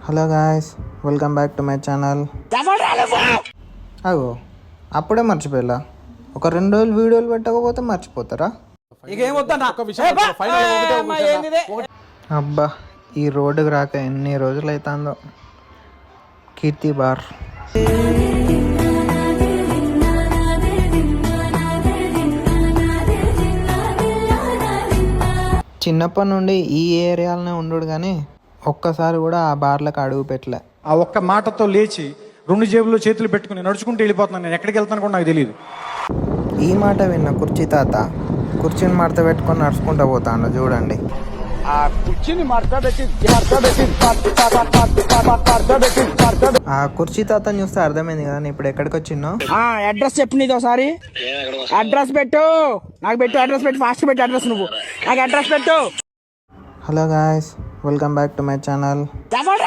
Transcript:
Hello guys, welcome back to my channel. అగో అప్పుడే మర్చిపోయా. ఒక 2 రోజులు వీడియోలు పెట్టకపోతే మర్చిపోతారా? అబ్బా, ఈ రోడ్డుకి రాక ఎన్ని రోజులు అవుతుందో. కీర్తి బార్ చిన్నప్పటి నుండి ఈ ఏరియాలోనే ఉండడు కానీ ఒక్కసారి కూడా ఆ బార్లకు అడుగు పెట్టలే. ఆ ఒక్క మాటతో లేచి 2 జేబుల్లో చేతులు పెట్టుకుని నడుచుకుంటూ వెళ్ళిపోతున్నాను. నేను ఎక్కడికి వెళ్తాను కూడా నాకు తెలియదు. ఈ మాట విన్న కుర్చీ తాత కుర్చీని మడత పెట్టుకొని నడుచుకుంటూ పోతాను. చూడండి, ఆ కుర్చీ తాతని చూస్తే అర్థమైంది కదా ఇప్పుడు ఎక్కడికి వచ్చిందో. అడ్రస్ చెప్పు, నీది ఒకసారి అడ్రస్ పెట్టు. నాకు పెట్టు అడ్రస్, పెట్టు ఫాస్ట్ పెట్టు అడ్రస్. నువ్వు నాకు అడ్రస్ పెట్టు. Hello guys, welcome back to my channel.